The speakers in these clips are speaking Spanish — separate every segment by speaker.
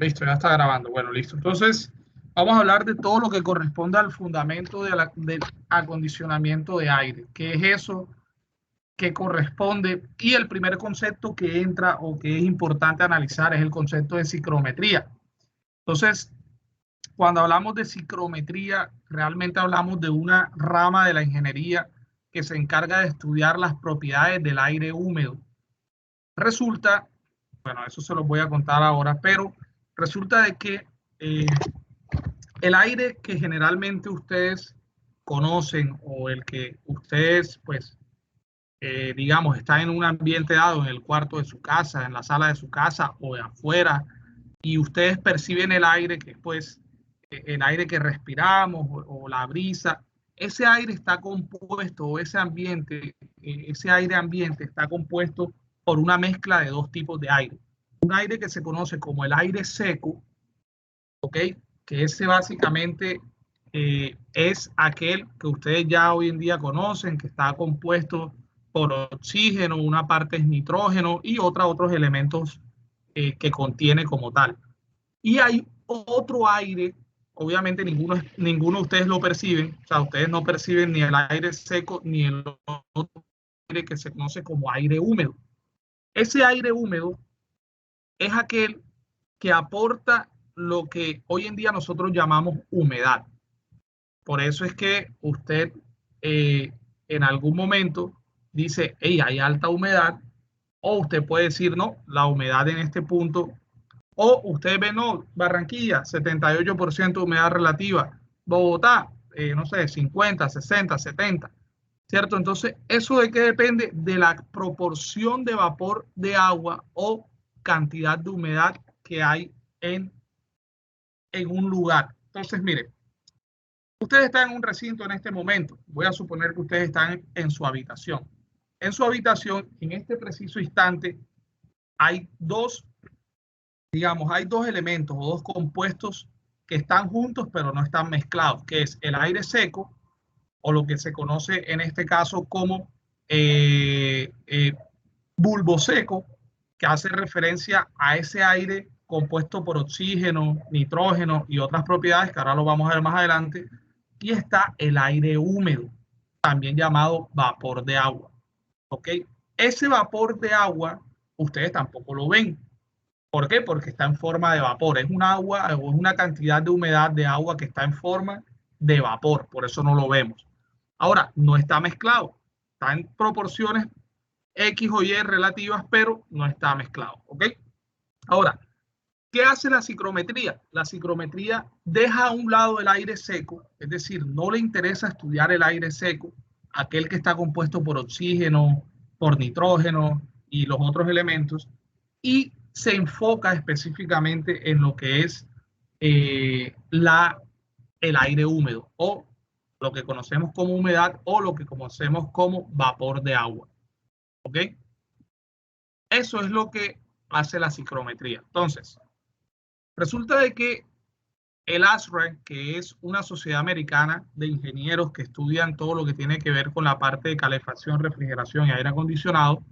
Speaker 1: Listo, ya está grabando. Bueno, listo. Entonces, vamos a hablar de todo lo que corresponde al fundamento del acondicionamiento de aire. ¿Qué es eso? ¿Qué corresponde? Y el primer concepto que entra o que es importante analizar es el concepto de ciclometría. Entonces, cuando hablamos de ciclometría, realmente hablamos de una rama de la ingeniería que se encarga de estudiar las propiedades del aire húmedo. Resulta, bueno, eso se los voy a contar ahora, pero resulta de que eh, el aire que generalmente ustedes conocen o el que ustedes, pues, digamos, están en un ambiente dado, en el cuarto de su casa, en la sala de su casa o de afuera, y ustedes perciben el aire que, pues, el aire que respiramos o la brisa, ese aire está compuesto, o ese aire ambiente está compuesto por una mezcla de dos tipos de aire. Un aire que se conoce como el aire seco, ¿ok? Que ese básicamente es aquel que ustedes ya hoy en día conocen, que está compuesto por oxígeno, una parte es nitrógeno y otros elementos que contiene como tal. Y hay otro aire, obviamente ninguno de ustedes lo perciben, o sea, ustedes no perciben ni el aire seco ni el otro aire que se conoce como aire húmedo. Ese aire húmedo es aquel que aporta lo que hoy en día nosotros llamamos humedad. Por eso es que usted en algún momento dice, hey, hay alta humedad, o usted puede decir, no, la humedad en este punto, o usted ve, no, Barranquilla, 78% de humedad relativa, Bogotá, no sé, 50, 60, 70, ¿cierto? Entonces, ¿eso de qué depende? De la proporción de vapor de agua o cantidad de humedad que hay en, en un lugar. Entonces, mire, ustedes están en un recinto en este momento. Voy a suponer que ustedes están en su habitación. En su habitación, en este preciso instante, hay hay dos elementos o dos compuestos que están juntos pero no están mezclados, que es el aire seco o lo que se conoce en este caso como eh, eh, bulbo seco, que hace referencia a ese aire compuesto por oxígeno, nitrógeno y otras propiedades que ahora lo vamos a ver más adelante. Y está el aire húmedo, también llamado vapor de agua. ¿Ok? Ese vapor de agua ustedes tampoco lo ven. ¿Por qué? Porque está en forma de vapor. Es un agua o es una cantidad de humedad de agua que está en forma de vapor. Por eso no lo vemos. Ahora, no está mezclado. Está en proporciones X o Y relativas, pero no está mezclado. ¿Ok? Ahora, ¿qué hace la ciclometría? La ciclometría deja a un lado el aire seco, es decir, no le interesa estudiar el aire seco, aquel que está compuesto por oxígeno, por nitrógeno y los otros elementos, y se enfoca específicamente en lo que es el aire húmedo o lo que conocemos como humedad o lo que conocemos como vapor de agua. ¿Ok? Eso es lo que hace la ciclometría. Entonces, resulta de que el ASRE, que es una sociedad americana de ingenieros que estudian todo lo que tiene que ver con la parte de calefacción, refrigeración y aire acondicionado,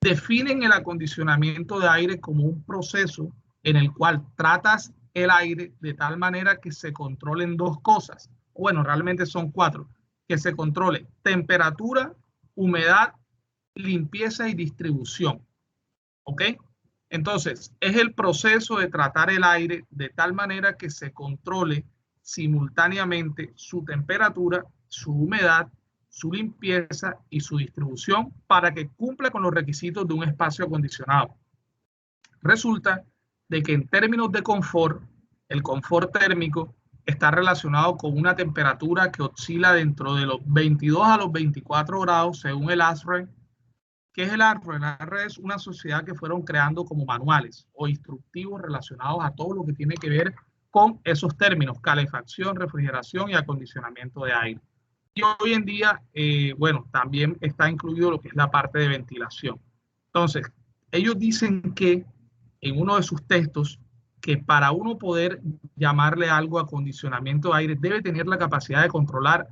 Speaker 1: definen el acondicionamiento de aire como un proceso en el cual tratas el aire de tal manera que se controlen dos cosas. Bueno, realmente son cuatro. Que se controle temperatura, humedad, limpieza y distribución. ¿Ok? Entonces, es el proceso de tratar el aire de tal manera que se controle simultáneamente su temperatura, su humedad, su limpieza y su distribución para que cumpla con los requisitos de un espacio acondicionado. Resulta de que en términos de confort, el confort térmico está relacionado con una temperatura que oscila dentro de los 22 a los 24 grados según el ASRE. ¿Qué es el ARRE? El ARRE es una sociedad que fueron creando como manuales o instructivos relacionados a todo lo que tiene que ver con esos términos, calefacción, refrigeración y acondicionamiento de aire. Y hoy en día, bueno, también está incluido lo que es la parte de ventilación. Entonces, ellos dicen que en uno de sus textos, que para uno poder llamarle algo acondicionamiento de aire, debe tener la capacidad de controlar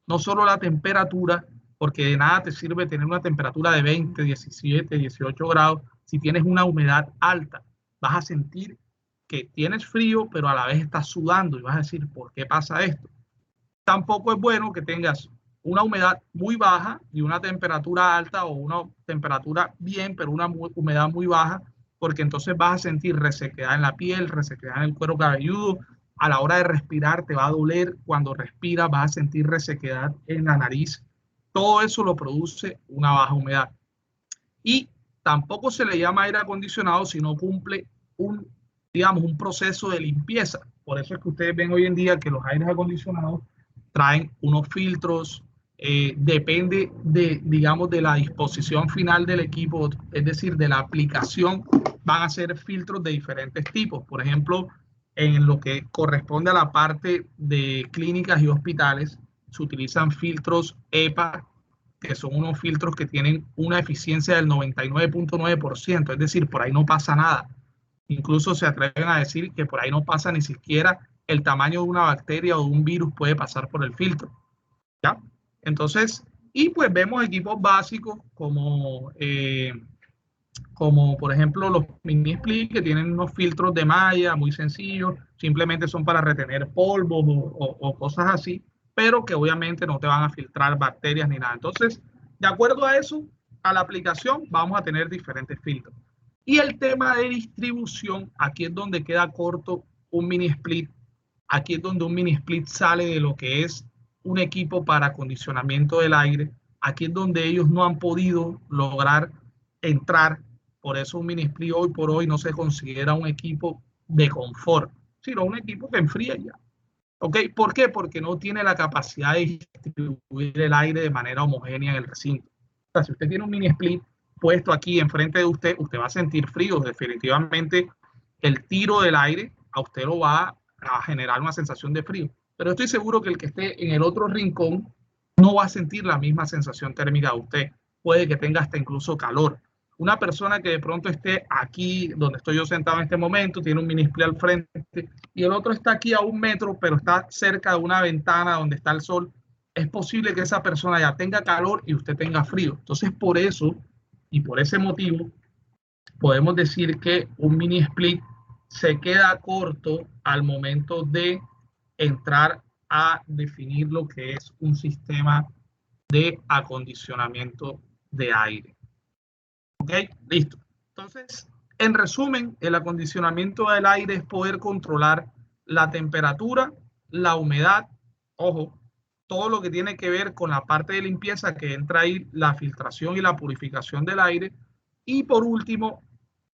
Speaker 1: no solo la temperatura, porque de nada te sirve tener una temperatura de 20, 17, 18 grados si tienes una humedad alta. Vas a sentir que tienes frío, pero a la vez estás sudando y vas a decir, ¿por qué pasa esto? Tampoco es bueno que tengas una humedad muy baja y una temperatura alta, o una temperatura bien, pero una humedad muy baja, porque entonces vas a sentir resequedad en la piel, resequedad en el cuero cabelludo. A la hora de respirar te va a doler, cuando respiras vas a sentir resequedad en la nariz. Todo eso lo produce una baja humedad. Y tampoco se le llama aire acondicionado si no cumple digamos, un proceso de limpieza. Por eso es que ustedes ven hoy en día que los aires acondicionados traen unos filtros, depende digamos, de la disposición final del equipo, es decir, de la aplicación, van a ser filtros de diferentes tipos. Por ejemplo, en lo que corresponde a la parte de clínicas y hospitales, se utilizan filtros EPA, que son unos filtros que tienen una eficiencia del 99.9%, es decir, por ahí no pasa nada. Incluso se atreven a decir que por ahí no pasa ni siquiera el tamaño de una bacteria o de un virus puede pasar por el filtro. ¿Ya? Entonces, y pues vemos equipos básicos como por ejemplo los mini split, que tienen unos filtros de malla muy sencillos, simplemente son para retener polvo o cosas así, pero que obviamente no te van a filtrar bacterias ni nada. Entonces, de acuerdo a eso, a la aplicación vamos a tener diferentes filtros. Y el tema de distribución, aquí es donde queda corto un mini split. Aquí es donde un mini split sale de lo que es un equipo para acondicionamiento del aire. Aquí es donde ellos no han podido lograr entrar. Por eso un mini split hoy por hoy no se considera un equipo de confort, sino un equipo que enfría ya. ¿Ok? ¿Por qué? Porque no tiene la capacidad de distribuir el aire de manera homogénea en el recinto. O sea, si usted tiene un mini split puesto aquí enfrente de usted, usted va a sentir frío. Definitivamente el tiro del aire a usted lo va a generar una sensación de frío. Pero estoy seguro que el que esté en el otro rincón no va a sentir la misma sensación térmica de usted. Puede que tenga hasta incluso calor. Una persona que de pronto esté aquí donde estoy yo sentado en este momento, tiene un mini split al frente, y el otro está aquí a 1 metro, pero está cerca de una ventana donde está el sol, es posible que esa persona ya tenga calor y usted tenga frío. Entonces, por eso y por ese motivo, podemos decir que un mini split se queda corto al momento de entrar a definir lo que es un sistema de acondicionamiento de aire. ¿Ok? Listo. Entonces, en resumen, el acondicionamiento del aire es poder controlar la temperatura, la humedad, ojo, todo lo que tiene que ver con la parte de limpieza, que entra ahí la filtración y la purificación del aire, y por último,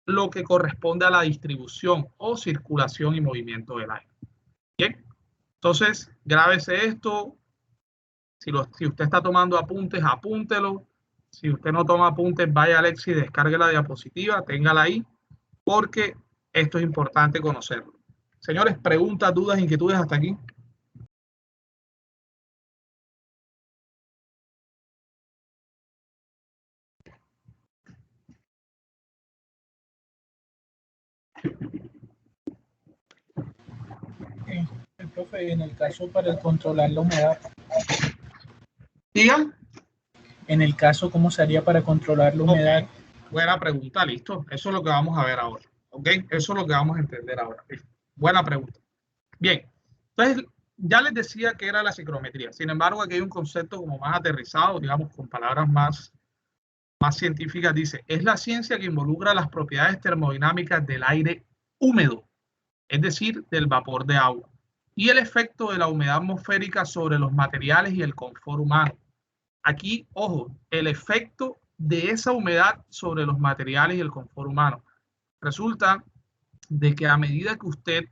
Speaker 1: lo que corresponde a la distribución o circulación y movimiento del aire. Bien, entonces, grábese esto. Si usted está tomando apuntes, apúntelo. Si usted no toma apuntes, vaya a Alex y descargue la diapositiva, téngala ahí, porque esto es importante conocerlo. Señores, preguntas, dudas, inquietudes hasta aquí.
Speaker 2: El profe, en el caso para controlar la humedad.
Speaker 1: Digan.
Speaker 2: En el caso, ¿cómo se haría para controlar la humedad?
Speaker 1: Okay. Buena pregunta, listo. Eso es lo que vamos a ver ahora. ¿Ok? Eso es lo que vamos a entender ahora. Buena pregunta. Bien. Entonces, ya les decía que era la psicometría. Sin embargo, aquí hay un concepto como más aterrizado, digamos, con palabras más científicas. Dice, es la ciencia que involucra las propiedades termodinámicas del aire húmedo, es decir, del vapor de agua, y el efecto de la humedad atmosférica sobre los materiales y el confort humano. Aquí, ojo, el efecto de esa humedad sobre los materiales y el confort humano. Resulta de que a medida que usted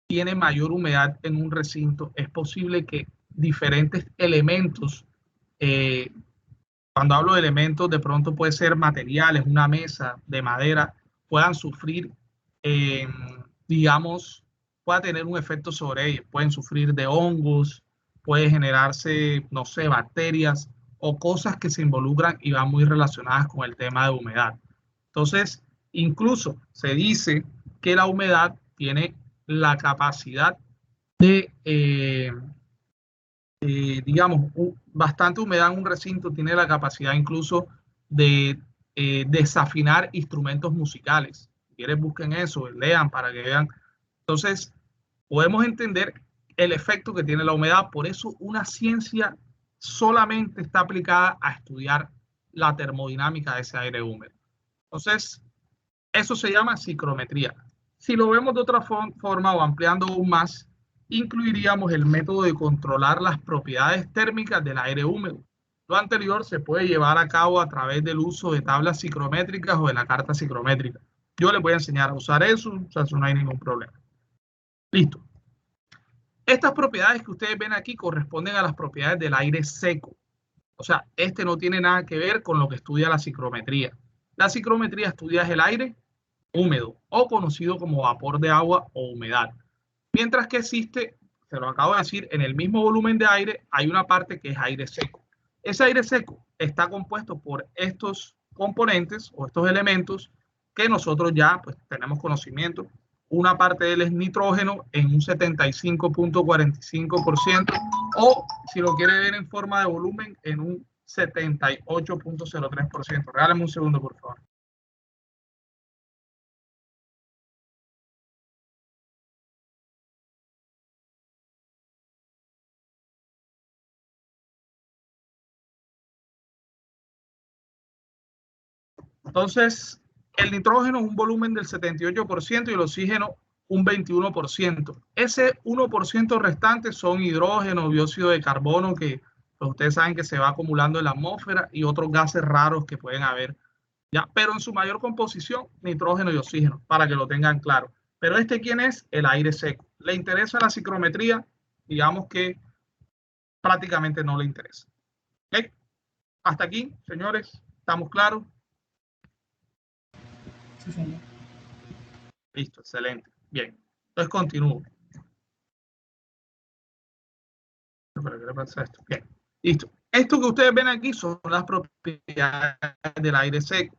Speaker 1: tiene mayor humedad en un recinto, es posible que diferentes elementos, cuando hablo de elementos, de pronto puede ser materiales, una mesa de madera, puedan sufrir, digamos, pueda tener un efecto sobre ellos. Pueden sufrir de hongos, puede generarse, no sé, bacterias o cosas que se involucran y van muy relacionadas con el tema de humedad. Entonces, incluso se dice que la humedad tiene la capacidad de, digamos, bastante humedad en un recinto tiene la capacidad incluso de desafinar instrumentos musicales. Si quieren, busquen eso, lean para que vean Entonces, podemos entender el efecto que tiene la humedad. Por eso una ciencia solamente está aplicada a estudiar la termodinámica de ese aire húmedo. Entonces, eso se llama psicometría. Si lo vemos de otra forma o ampliando aún más, incluiríamos el método de controlar las propiedades térmicas del aire húmedo. Lo anterior se puede llevar a cabo a través del uso de tablas psicométricas o de la carta psicométrica. Yo les voy a enseñar a usar eso, o sea, eso no hay ningún problema. Listo. Estas propiedades que ustedes ven aquí corresponden a las propiedades del aire seco. O sea, este no tiene nada que ver con lo que estudia la psicometría. La psicometría estudia el aire húmedo o conocido como vapor de agua o humedad. Mientras que existe, se lo acabo de decir, en el mismo volumen de aire hay una parte que es aire seco. Ese aire seco está compuesto por estos componentes o estos elementos que nosotros ya pues tenemos conocimiento. Una parte de él es nitrógeno en un 75.45% o si lo quiere ver en forma de volumen en un 78.03%. Regálame un segundo, por favor. Entonces, el nitrógeno es un volumen del 78% y el oxígeno un 21%. Ese 1% restante son hidrógeno, dióxido de carbono, que pues, ustedes saben que se va acumulando en la atmósfera y otros gases raros que pueden haber. ¿Ya? Pero en su mayor composición, nitrógeno y oxígeno, para que lo tengan claro. Pero ¿quién es? El aire seco. ¿Le interesa la psicometría? Digamos que prácticamente no le interesa. ¿Okay? Hasta aquí, señores, ¿estamos claros?
Speaker 2: Sí, señor.
Speaker 1: Listo, excelente. Bien, entonces continúo. ¿Qué le pasa a esto? Bien, listo. Esto que ustedes ven aquí son las propiedades del aire seco.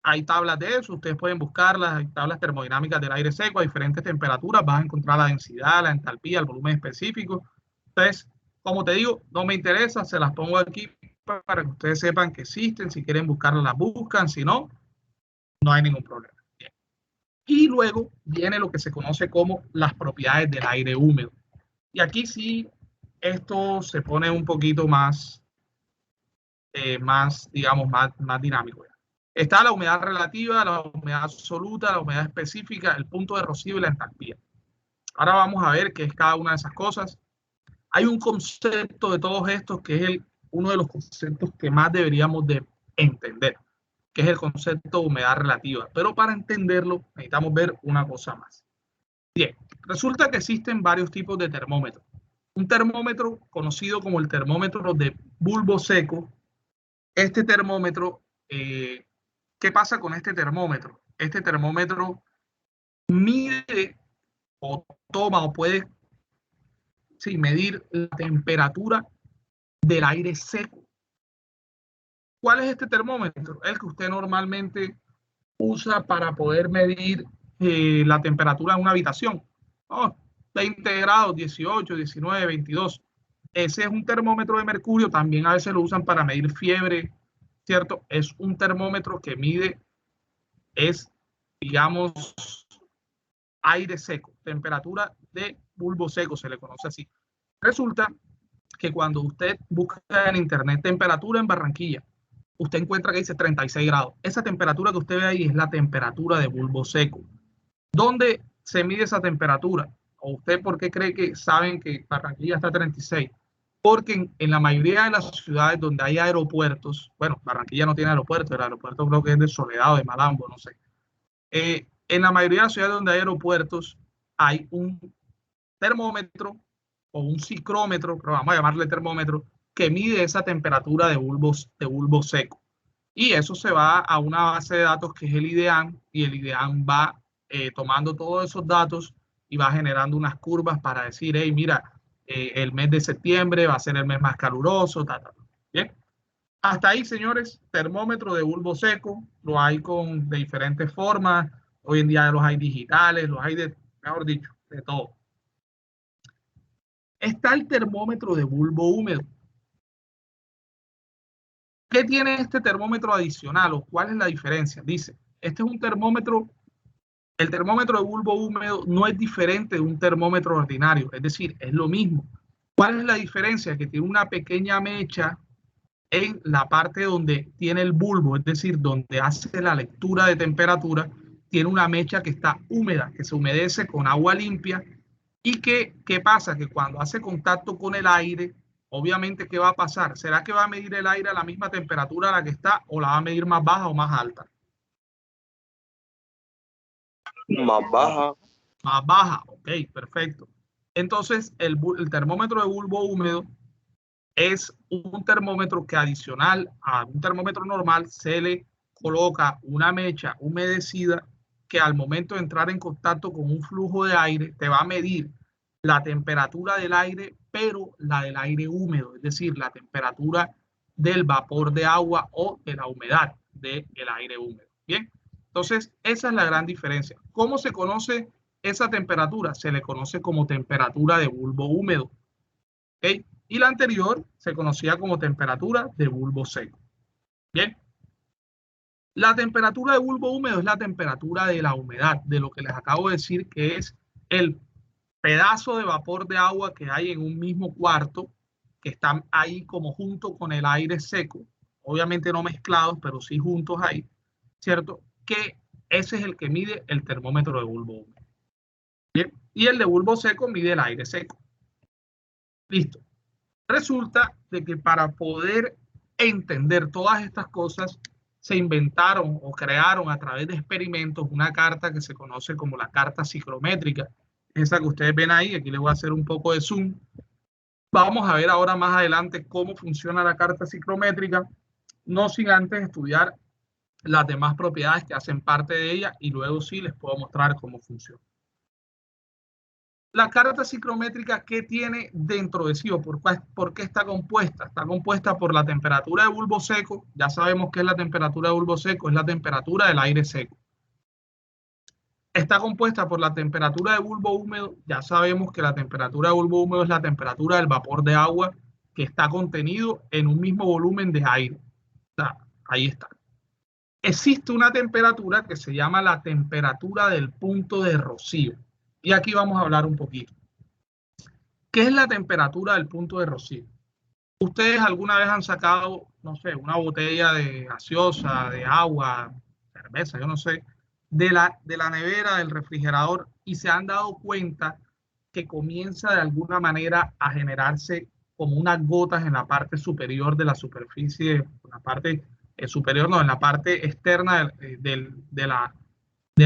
Speaker 1: Hay tablas de eso, ustedes pueden buscarlas, hay tablas termodinámicas del aire seco a diferentes temperaturas, vas a encontrar la densidad, la entalpía, el volumen específico. Entonces, como te digo, no me interesa, se las pongo aquí para que ustedes sepan que existen, si quieren buscarlas las buscan, si no, no hay ningún problema. Bien. Y luego viene lo que se conoce como las propiedades del aire húmedo. Y aquí sí, esto se pone un poquito más, digamos, más dinámico. Está la humedad relativa, la humedad absoluta, la humedad específica, el punto de rocío y la entalpía. Ahora vamos a ver qué es cada una de esas cosas. Hay un concepto de todos estos que es uno de los conceptos que más deberíamos de entender, que es el concepto de humedad relativa. Pero para entenderlo necesitamos ver una cosa más. Bien, resulta que existen varios tipos de termómetros. Un termómetro conocido como el termómetro de bulbo seco. Este termómetro, ¿qué pasa con este termómetro? Este termómetro mide o toma o puede medir la temperatura del aire seco. ¿Cuál es este termómetro? El que usted normalmente usa para poder medir la temperatura en una habitación. Oh, 20 grados, 18, 19, 22. Ese es un termómetro de mercurio, también a veces lo usan para medir fiebre, ¿cierto? Es un termómetro que mide, digamos, aire seco, temperatura de bulbo seco, se le conoce así. Resulta que cuando usted busca en internet temperatura en Barranquilla, usted encuentra que dice 36 grados. Esa temperatura que usted ve ahí es la temperatura de bulbo seco. ¿Dónde se mide esa temperatura? ¿O usted por qué cree que saben que Barranquilla está a 36? Porque en la mayoría de las ciudades donde hay aeropuertos, bueno, Barranquilla no tiene aeropuerto, el aeropuerto creo que es de Soledad o de Malambo, no sé. En la mayoría de las ciudades donde hay aeropuertos hay un termómetro o un ciclómetro, pero vamos a llamarle termómetro, que mide esa temperatura de bulbo seco. Y eso se va a una base de datos que es el IDEAM, y el IDEAM va tomando todos esos datos y va generando unas curvas para decir, hey, mira, el mes de septiembre va a ser el mes más caluroso, Bien. Hasta ahí, señores, termómetro de bulbo seco, lo hay de diferentes formas. Hoy en día los hay digitales, los hay mejor dicho, de todo. Está el termómetro de bulbo húmedo. ¿Qué tiene este termómetro adicional o cuál es la diferencia? Dice, este es un termómetro El termómetro de bulbo húmedo no es diferente de un termómetro ordinario, es decir, es lo mismo. ¿Cuál es la diferencia? Que tiene una pequeña mecha en la parte donde tiene el bulbo, es decir, donde hace la lectura de temperatura, tiene una mecha que está húmeda, que se humedece con agua limpia y que, ¿qué pasa? Que cuando hace contacto con el aire, obviamente, ¿qué va a pasar? ¿Será que va a medir el aire a la misma temperatura a la que está o la va a medir más baja o más alta?
Speaker 3: Más baja.
Speaker 1: Más baja, ok, perfecto. Entonces, el termómetro de bulbo húmedo es un termómetro que adicional a un termómetro normal se le coloca una mecha humedecida que al momento de entrar en contacto con un flujo de aire te va a medir la temperatura del aire, pero la del aire húmedo, es decir, la temperatura del vapor de agua o de la humedad del aire húmedo. Bien, entonces esa es la gran diferencia. ¿Cómo se conoce esa temperatura? Se le conoce como temperatura de bulbo húmedo. ¿Okay? Y la anterior se conocía como temperatura de bulbo seco. Bien. La temperatura de bulbo húmedo es la temperatura de la humedad, de lo que les acabo de decir, que es el pedazo de vapor de agua que hay en un mismo cuarto, que están ahí como junto con el aire seco, obviamente no mezclados, pero sí juntos ahí, ¿cierto? Que ese es el que mide el termómetro de bulbo húmedo. Bien. Y el de bulbo seco mide el aire seco. Listo. Resulta de que para poder entender todas estas cosas se inventaron o crearon a través de experimentos una carta que se conoce como la carta psicométrica. Esa que ustedes ven ahí, aquí les voy a hacer un poco de zoom. Vamos a ver ahora más adelante cómo funciona la carta psicométrica, no sin antes estudiar las demás propiedades que hacen parte de ella y luego sí les puedo mostrar cómo funciona. La carta psicométrica, ¿qué tiene dentro de sí o por qué está compuesta? Está compuesta por la temperatura de bulbo seco. Ya sabemos qué es la temperatura de bulbo seco, es la temperatura del aire seco. Está compuesta por la temperatura de bulbo húmedo. Ya sabemos que la temperatura de bulbo húmedo es la temperatura del vapor de agua que está contenido en un mismo volumen de aire. O sea, ahí está. Existe una temperatura que se llama la temperatura del punto de rocío. Y aquí vamos a hablar un poquito. ¿Qué es la temperatura del punto de rocío? ¿Ustedes alguna vez han sacado, no sé, una botella de gaseosa, de agua, cerveza, yo no sé, de la nevera, del refrigerador y se han dado cuenta que comienza de alguna manera a generarse como unas gotas en la parte superior de la superficie, en la parte superior, no, en la parte externa de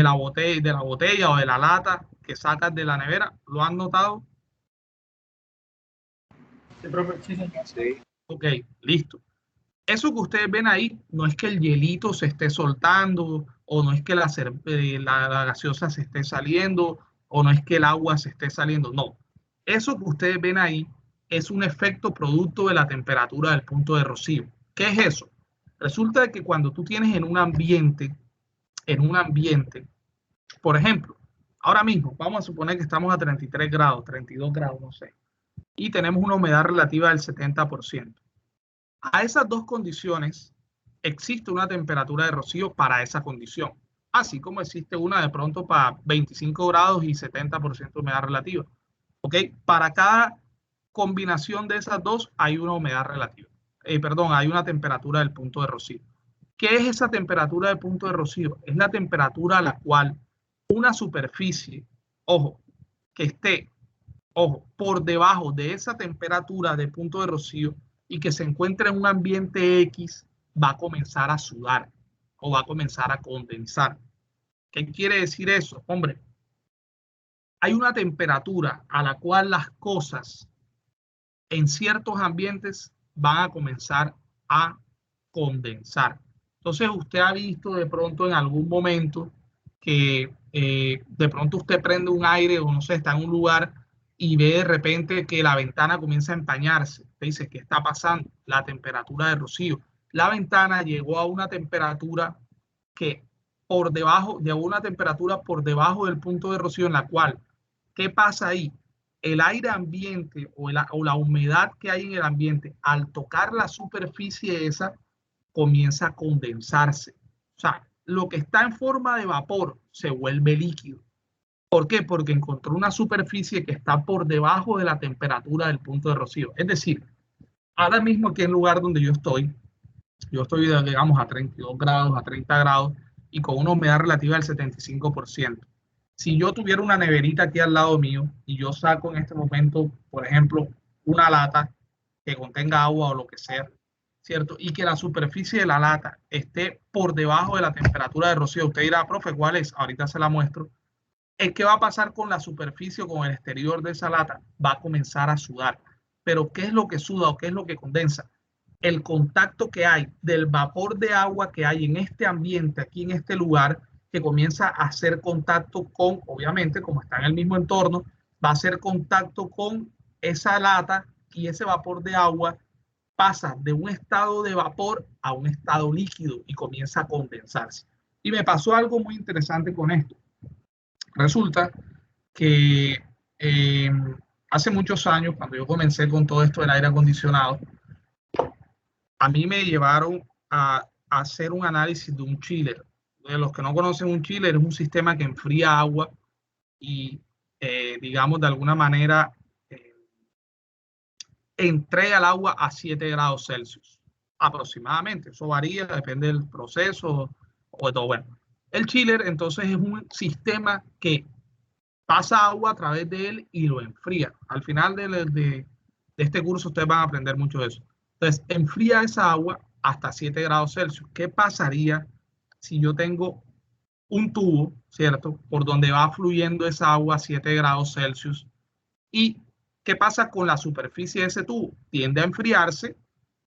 Speaker 1: la botella o de la lata que sacas de la nevera? ¿Lo han notado?
Speaker 2: Sí, señor.
Speaker 3: Sí.
Speaker 1: Ok, listo. Eso que ustedes ven ahí no es que el hielito se esté soltando o no es que la gaseosa se esté saliendo o no es que el agua se esté saliendo. No. Eso que ustedes ven ahí es un efecto producto de la temperatura del punto de rocío. ¿Qué es eso? Resulta que cuando tú tienes en un ambiente, por ejemplo, ahora mismo, vamos a suponer que estamos a 33 grados, 32 grados, no sé, y tenemos una humedad relativa del 70%. A esas dos condiciones existe una temperatura de rocío para esa condición, así como existe una de pronto para 25 grados y 70% de humedad relativa. ¿Ok? Para cada combinación de esas dos hay una humedad relativa. Hay una temperatura del punto de rocío. ¿Qué es esa temperatura del punto de rocío? Es la temperatura a la cual una superficie, ojo, que esté, por debajo de esa temperatura de punto de rocío y que se encuentra en un ambiente X, va a comenzar a sudar o va a comenzar a condensar. ¿Qué quiere decir eso? Hombre, hay una temperatura a la cual las cosas en ciertos ambientes van a comenzar a condensar. Entonces usted ha visto de pronto en algún momento que de pronto usted prende un aire o no sé, está en un lugar y ve de repente que la ventana comienza a empañarse. Usted dice, ¿qué está pasando? La temperatura de rocío. La ventana llegó a una temperatura que llegó a una temperatura por debajo del punto de rocío en la cual, ¿qué pasa ahí? El aire ambiente o la humedad que hay en el ambiente, al tocar la superficie esa, comienza a condensarse. O sea, lo que está en forma de vapor se vuelve líquido. ¿Por qué? Porque encontró una superficie que está por debajo de la temperatura del punto de rocío. Es decir, ahora mismo aquí en el lugar donde yo estoy, digamos, a 32 grados, a 30 grados, y con una humedad relativa del 75%. Si yo tuviera una neverita aquí al lado mío y yo saco en este momento, por ejemplo, una lata que contenga agua o lo que sea, ¿cierto? Y que la superficie de la lata esté por debajo de la temperatura de rocío, usted dirá, profe, ¿cuál es? Ahorita se la muestro. ¿Qué va a pasar con la superficie o con el exterior de esa lata? Va a comenzar a sudar. Pero ¿qué es lo que suda o qué es lo que condensa? El contacto que hay del vapor de agua que hay en este ambiente, aquí en este lugar, que comienza a hacer contacto con, obviamente, como está en el mismo entorno, va a hacer contacto con esa lata y ese vapor de agua pasa de un estado de vapor a un estado líquido y comienza a condensarse. Y me pasó algo muy interesante con esto. Resulta que hace muchos años, cuando yo comencé con todo esto del aire acondicionado, a mí me llevaron a hacer un análisis de un chiller. De los que no conocen, un chiller es un sistema que enfría agua y, digamos, de alguna manera entrega el agua a 7 grados Celsius aproximadamente. Eso varía, depende del proceso o de todo. Bueno, el chiller entonces es un sistema que pasa agua a través de él y lo enfría. Al final de este curso ustedes van a aprender mucho de eso. Entonces, enfría esa agua hasta 7 grados Celsius. ¿Qué pasaría si yo tengo un tubo, ¿cierto? Por donde va fluyendo esa agua a 7 grados Celsius. ¿Y qué pasa con la superficie de ese tubo? Tiende a enfriarse,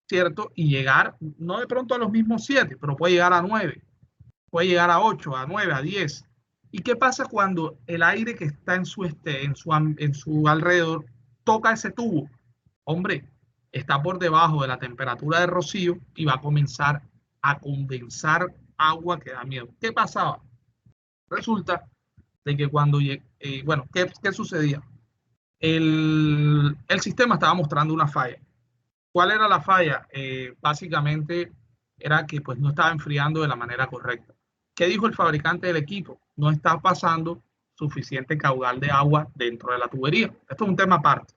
Speaker 1: ¿cierto? Y llegar, no de pronto a los mismos 7, pero puede llegar a 9, puede llegar a 8, a 9, a 10. ¿Y qué pasa cuando el aire que está en su alrededor toca ese tubo? Hombre, está por debajo de la temperatura de rocío y va a comenzar a condensar agua que da miedo. ¿Qué pasaba? Resulta de que cuando, bueno, ¿qué sucedía? El sistema estaba mostrando una falla. ¿Cuál era la falla? Básicamente era que pues no estaba enfriando de la manera correcta. ¿Qué dijo el fabricante del equipo? No está pasando suficiente caudal de agua dentro de la tubería. Esto es un tema aparte.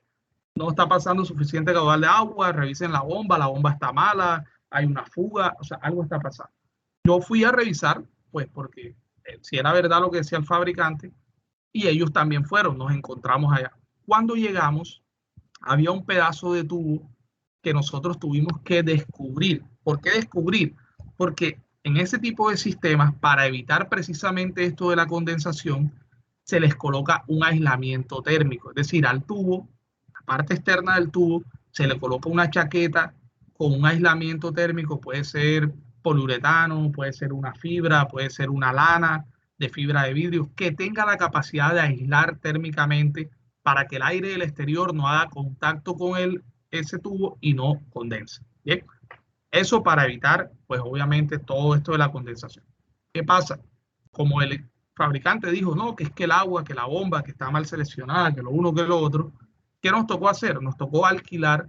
Speaker 1: No está pasando suficiente caudal de agua, revisen la bomba está mala, hay una fuga, o sea, algo está pasando. Yo fui a revisar, pues porque si era verdad lo que decía el fabricante, y ellos también fueron, nos encontramos allá. Cuando llegamos, había un pedazo de tubo que nosotros tuvimos que descubrir. ¿Por qué descubrir? Porque en ese tipo de sistemas, para evitar precisamente esto de la condensación, se les coloca un aislamiento térmico, es decir, al tubo, la parte externa del tubo, se le coloca una chaqueta con un aislamiento térmico, puede ser poliuretano, puede ser una fibra, puede ser una lana de fibra de vidrio, que tenga la capacidad de aislar térmicamente para que el aire del exterior no haga contacto con ese tubo y no condense. ¿Bien? Eso para evitar, pues obviamente, todo esto de la condensación. ¿Qué pasa? Como el fabricante dijo, no, que es que el agua, que la bomba, que está mal seleccionada, que lo uno, que lo otro, ¿qué nos tocó hacer? Nos tocó alquilar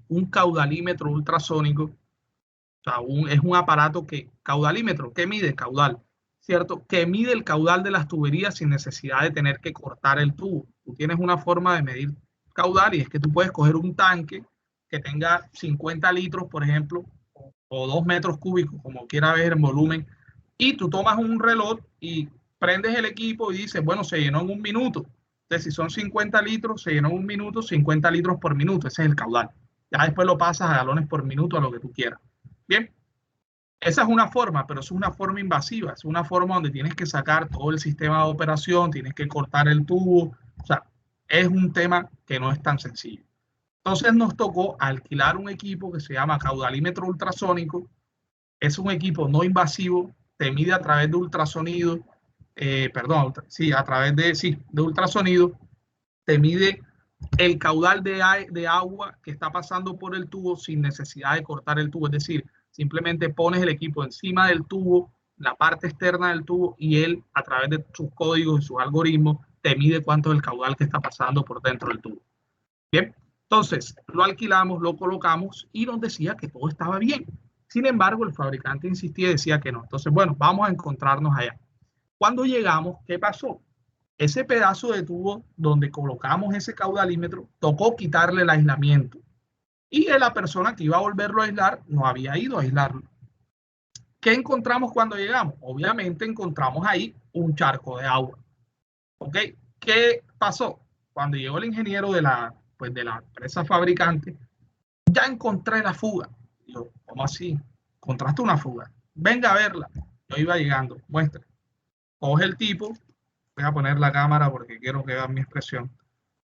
Speaker 1: un caudalímetro ultrasónico. O sea, es un aparato que, caudalímetro, ¿qué mide? Caudal, ¿cierto? Que mide el caudal de las tuberías sin necesidad de tener que cortar el tubo. Tú tienes una forma de medir caudal y es que tú puedes coger un tanque que tenga 50 litros, por ejemplo, o 2 metros cúbicos, como quiera ver en volumen, y tú tomas un reloj y prendes el equipo y dices, bueno, se llenó en un minuto. Entonces, si son 50 litros, se llenó en un minuto, 50 litros por minuto, ese es el caudal. Ya después lo pasas a galones por minuto, a lo que tú quieras. Bien, esa es una forma, pero es una forma invasiva, es una forma donde tienes que sacar todo el sistema de operación, tienes que cortar el tubo, o sea, es un tema que no es tan sencillo. Entonces nos tocó alquilar un equipo que se llama caudalímetro ultrasónico. Es un equipo no invasivo, te mide a través de ultrasonido, a través de ultrasonido, te mide el caudal de agua que está pasando por el tubo sin necesidad de cortar el tubo. Es decir, simplemente pones el equipo encima del tubo, la parte externa del tubo, y él, a través de sus códigos y sus algoritmos, te mide cuánto es el caudal que está pasando por dentro del tubo. Bien, entonces lo alquilamos, lo colocamos y nos decía que todo estaba bien. Sin embargo, el fabricante insistía y decía que no. Entonces, bueno, vamos a encontrarnos allá. Cuando llegamos, ¿qué pasó? Ese pedazo de tubo donde colocamos ese caudalímetro, tocó quitarle el aislamiento. Y la persona que iba a volverlo a aislar no había ido a aislarlo. ¿Qué encontramos cuando llegamos? Obviamente encontramos ahí un charco de agua. ¿Ok? ¿Qué pasó? Cuando llegó el ingeniero de la empresa fabricante, ya encontré la fuga. Yo, ¿cómo así? ¿Encontraste una fuga? Venga a verla. Yo iba llegando, muestra. Coge el tipo, voy a poner la cámara porque quiero que vean mi expresión.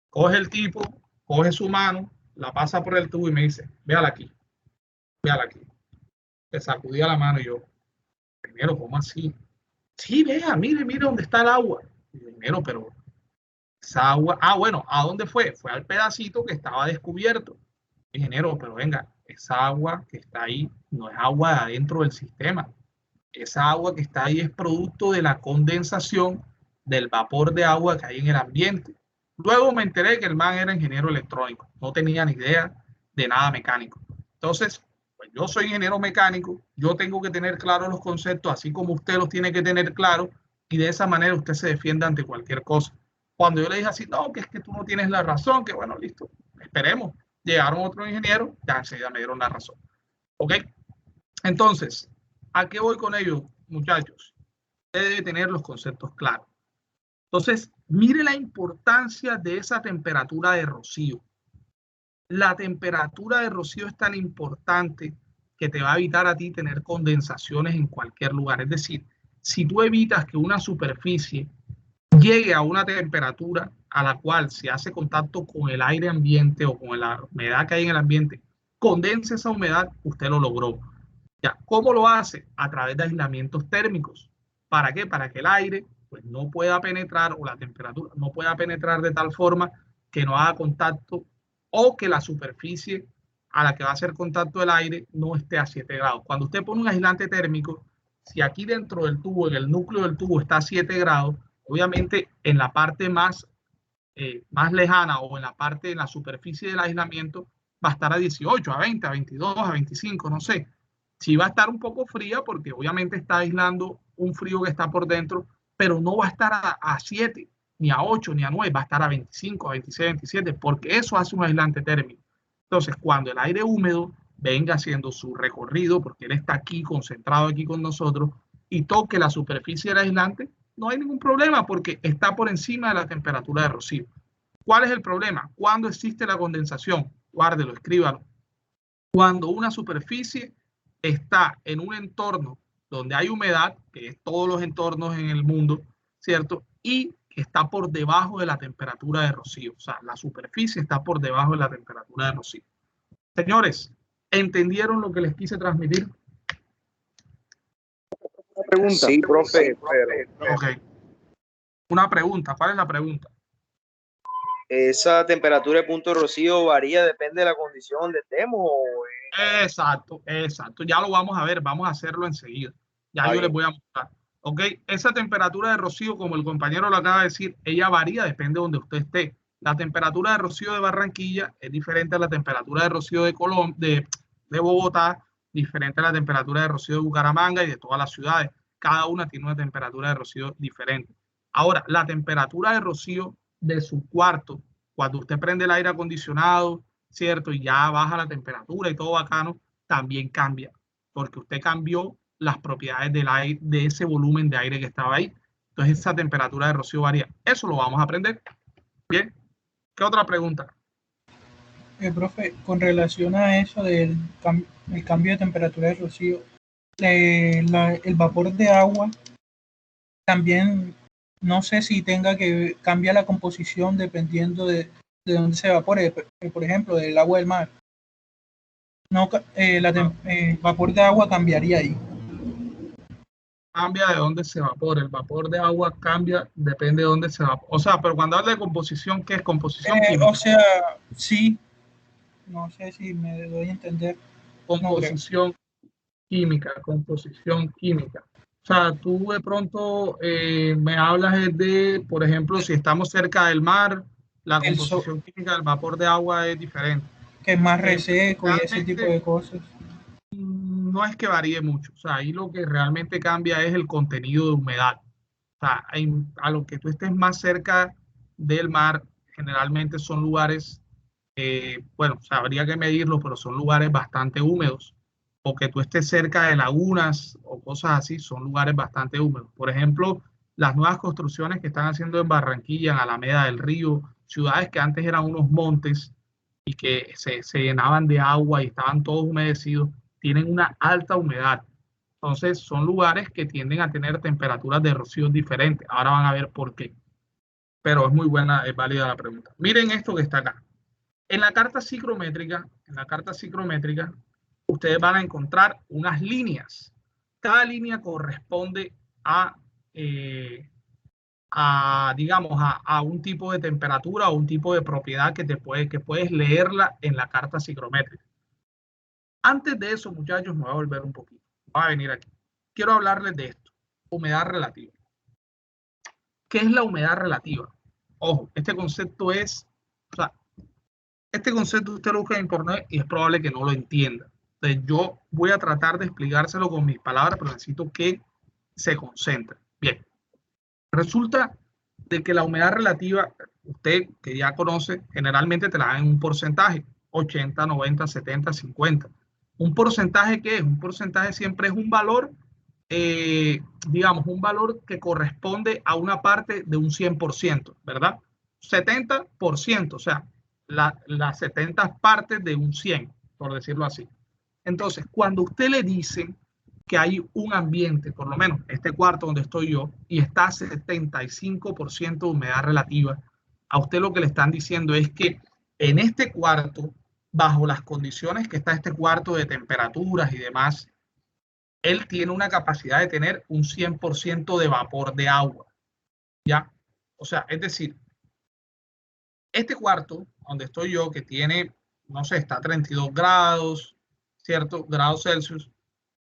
Speaker 1: Coge el tipo, coge su mano, la pasa por el tubo y me dice, véala aquí, véala aquí. Le sacudía la mano y yo, primero, ¿cómo así? Sí, vea, mire, mire dónde está el agua. Y yo, primero, pero esa agua, bueno, ¿a dónde fue? Fue al pedacito que estaba descubierto. Ingeniero, pero venga, esa agua que está ahí no es agua de adentro del sistema. Esa agua que está ahí es producto de la condensación del vapor de agua que hay en el ambiente. Luego me enteré que el man era ingeniero electrónico, no tenía ni idea de nada mecánico. Entonces, pues yo soy ingeniero mecánico, yo tengo que tener claros los conceptos, así como usted los tiene que tener claros, y de esa manera usted se defiende ante cualquier cosa. Cuando yo le dije así, no, que es que tú no tienes la razón, que bueno, listo, esperemos. Llegaron otros ingenieros, ya enseguida me dieron la razón. ¿Ok? Entonces, ¿a qué voy con ello, muchachos? Usted debe tener los conceptos claros. Entonces, mire la importancia de esa temperatura de rocío. La temperatura de rocío es tan importante que te va a evitar a ti tener condensaciones en cualquier lugar. Es decir, si tú evitas que una superficie llegue a una temperatura a la cual se hace contacto con el aire ambiente o con la humedad que hay en el ambiente, condense esa humedad, usted lo logró. Ya, ¿cómo lo hace? A través de aislamientos térmicos. ¿Para qué? Para que el aire pues, no pueda penetrar o la temperatura no pueda penetrar de tal forma que no haga contacto o que la superficie a la que va a hacer contacto el aire no esté a 7 grados. Cuando usted pone un aislante térmico, si aquí dentro del tubo, en el núcleo del tubo está a 7 grados, obviamente en la parte más lejana o en la parte de la superficie del aislamiento va a estar a 18, a 20, a 22, a 25, no sé. Sí va a estar un poco fría porque obviamente está aislando un frío que está por dentro, pero no va a estar a 7, ni a 8, ni a 9, va a estar a 25, a 26, 27, porque eso hace un aislante térmico. Entonces, cuando el aire húmedo venga haciendo su recorrido, porque él está aquí, concentrado aquí con nosotros, y toque la superficie del aislante, no hay ningún problema porque está por encima de la temperatura de rocío. ¿Cuál es el problema? Cuando existe la condensación, guárdelo, escríbalo. Cuando una superficie está en un entorno donde hay humedad, que es todos los entornos en el mundo, ¿cierto? Y está por debajo de la temperatura de rocío. O sea, la superficie está por debajo de la temperatura de rocío. Señores, ¿entendieron lo que les quise transmitir?
Speaker 3: Pregunta. Sí, profe, pero
Speaker 1: Ok. Una pregunta. ¿Cuál es la pregunta?
Speaker 3: esa temperatura de punto de rocío varía, depende de la condición donde estemos.
Speaker 1: Exacto, exacto. Ya lo vamos a ver, vamos a hacerlo enseguida. Ya yo les voy a mostrar. Ok, esa temperatura de rocío, como el compañero lo acaba de decir, ella varía, depende de donde usted esté. La temperatura de rocío de Barranquilla es diferente a la temperatura de rocío de Bogotá, diferente a la temperatura de rocío de Bucaramanga y de todas las ciudades. Cada una tiene una temperatura de rocío diferente. Ahora, la temperatura de rocío de su cuarto, cuando usted prende el aire acondicionado, ¿cierto? Y ya baja la temperatura y todo bacano, también cambia, porque usted cambió las propiedades del aire, de ese volumen de aire que estaba ahí. Entonces esa temperatura de rocío varía. Eso lo vamos a aprender. Bien. ¿Qué otra pregunta?
Speaker 2: Profe, con relación a eso del el cambio de temperatura de rocío, el vapor de agua también, no sé si tenga que cambiar la composición dependiendo de dónde se evapore, por ejemplo, del agua del mar. No, el vapor de agua cambiaría ahí.
Speaker 1: Cambia de dónde se evapora. El vapor de agua cambia, depende de dónde se evapora. O sea, pero cuando habla de composición, ¿qué es composición química?
Speaker 2: O sea, sí, no sé si me doy a entender.
Speaker 1: Composición química, composición química. O sea, tú de pronto me hablas de, por ejemplo, si estamos cerca del mar, la composición química del vapor de agua es diferente.
Speaker 2: Que es más reseco y ese tipo de cosas.
Speaker 1: no es que varíe mucho. O sea, ahí lo que realmente cambia es el contenido de humedad. O sea, a lo que tú estés más cerca del mar, generalmente son lugares, bueno, o sea, habría que medirlo, pero son lugares bastante húmedos. O que tú estés cerca de lagunas o cosas así, son lugares bastante húmedos. Por ejemplo, las nuevas construcciones que están haciendo en Barranquilla, en Alameda del Río, ciudades que antes eran unos montes y que se llenaban de agua y estaban todos humedecidos, tienen una alta humedad. Entonces, son lugares que tienden a tener temperaturas de rocío diferentes. Ahora van a ver por qué. Pero es muy buena, es válida la pregunta. Miren esto que está acá. En la carta psicométrica, ustedes van a encontrar unas líneas. Cada línea corresponde eh, digamos, a un tipo de temperatura o un tipo de propiedad que puedes leerla en la carta psicométrica. Antes de eso, muchachos, me voy a volver un poquito. Voy a venir aquí. Quiero hablarles de esto. Humedad relativa. ¿Qué es la humedad relativa? Ojo, este concepto es, o sea, este concepto usted lo busca en internet y es probable que no lo entienda. Entonces, yo voy a tratar de explicárselo con mis palabras, pero necesito que se concentre. Bien, resulta de que la humedad relativa, usted que ya conoce, generalmente te la dan en un porcentaje, 80, 90, 70, 50. ¿Un porcentaje qué es? Un porcentaje siempre es un valor, digamos, un valor que corresponde a una parte de un 100%, ¿verdad? 70%, o sea, las 70 partes de un 100, por decirlo así. Entonces, cuando usted le dice que hay un ambiente, por lo menos este cuarto donde estoy yo, y está a 75% de humedad relativa, a usted lo que le están diciendo es que en este cuarto, bajo las condiciones que está este cuarto de temperaturas y demás, él tiene una capacidad de tener un 100% de vapor de agua, ¿ya? O sea, es decir, este cuarto donde estoy yo, que tiene, no sé, está a 32 grados, ¿cierto? Grados Celsius.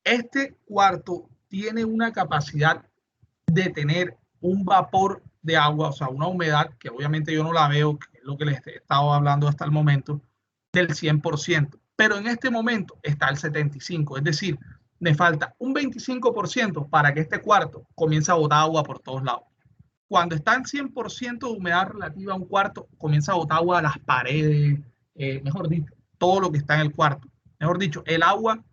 Speaker 1: Este cuarto tiene una capacidad de tener un vapor de agua, o sea, una humedad que obviamente yo no la veo, que es lo que les he estado hablando hasta el momento, del 100%. Pero en este momento está el 75%, es decir, me falta un 25% para que este cuarto comience a botar agua por todos lados. Cuando está en 100% de humedad relativa a un cuarto, comienza a botar agua a las paredes, mejor dicho, todo lo que está en el cuarto. Mejor dicho, el agua,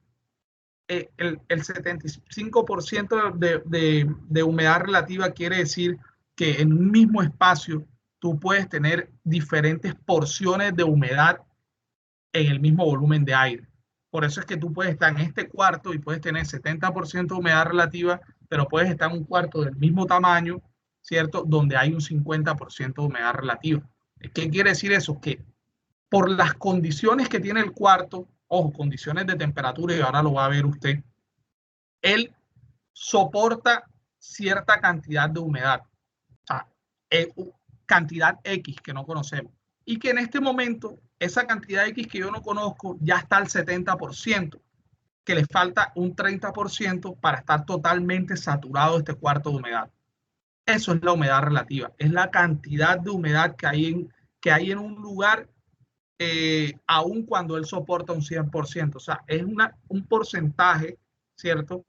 Speaker 1: el 75% de humedad relativa quiere decir que en un mismo espacio tú puedes tener diferentes porciones de humedad en el mismo volumen de aire. Por eso es que tú puedes estar en este cuarto y puedes tener 70% de humedad relativa, pero puedes estar en un cuarto del mismo tamaño, ¿cierto? Donde hay un 50% de humedad relativa. ¿Qué quiere decir eso? Que por las condiciones que tiene el cuarto, ojo, condiciones de temperatura, y ahora lo va a ver usted, él soporta cierta cantidad de humedad, o sea, cantidad X que no conocemos, y que en este momento esa cantidad X que yo no conozco ya está al 70%, que le falta un 30% para estar totalmente saturado este cuarto de humedad. Eso es la humedad relativa, es la cantidad de humedad que hay en un lugar, aun cuando él soporta un 100%. O sea, es un porcentaje, ¿cierto?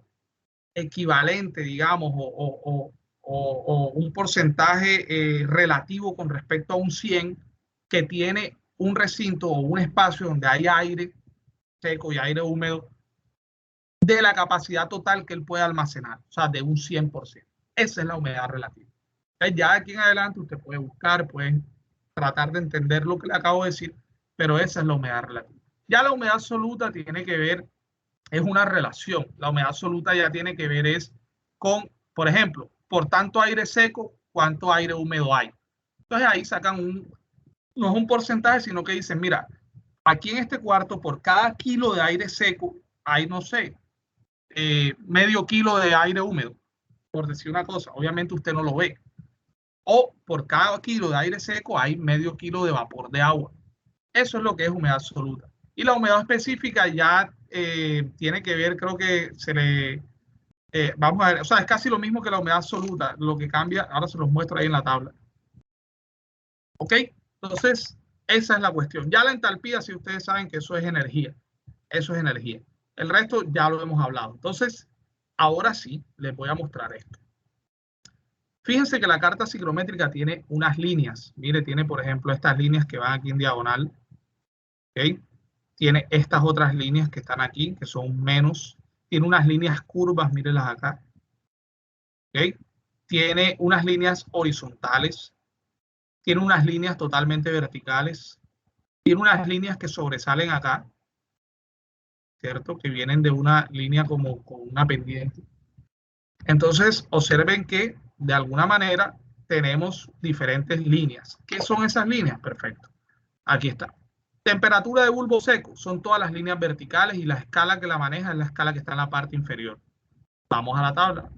Speaker 1: Equivalente, digamos, o un porcentaje relativo con respecto a un 100 que tiene un recinto o un espacio donde hay aire seco y aire húmedo de la capacidad total que él puede almacenar, o sea, de un 100%. Esa es la humedad relativa. Entonces, ya de aquí en adelante usted puede buscar, puede tratar de entender lo que le acabo de decir, pero esa es la humedad relativa. Ya la humedad absoluta tiene que ver, es una relación. La humedad absoluta ya tiene que ver es con, por ejemplo, por tanto aire seco, cuánto aire húmedo hay. Entonces ahí sacan no es un porcentaje, sino que dicen, mira, aquí en este cuarto, por cada kilo de aire seco, hay, no sé, medio kilo de aire húmedo, por decir una cosa. Obviamente usted no lo ve. O por cada kilo de aire seco hay medio kilo de vapor de agua. Eso es lo que es humedad absoluta. Y la humedad específica ya tiene que ver, creo que vamos a ver, o sea, es casi lo mismo que la humedad absoluta. Lo que cambia, ahora se los muestro ahí en la tabla. ¿Ok? Entonces, esa es la cuestión. Ya la entalpía, si ustedes saben que eso es energía. Eso es energía. El resto ya lo hemos hablado. Entonces, ahora sí, les voy a mostrar esto. Fíjense que la carta psicométrica tiene unas líneas. Mire, tiene, por ejemplo, estas líneas que van aquí en diagonal. ¿Okay? Tiene estas otras líneas que están aquí, que son menos. Tiene unas líneas curvas, mírenlas acá. ¿Okay? Tiene unas líneas horizontales. Tiene unas líneas totalmente verticales. Tiene unas líneas que sobresalen acá, ¿cierto? Que vienen de una línea como con una pendiente. Entonces, observen que de alguna manera tenemos diferentes líneas. ¿Qué son esas líneas? Perfecto. Aquí está. Temperatura de bulbo seco son todas las líneas verticales y la escala que la maneja es la escala que está en la parte inferior. Vamos a la tabla.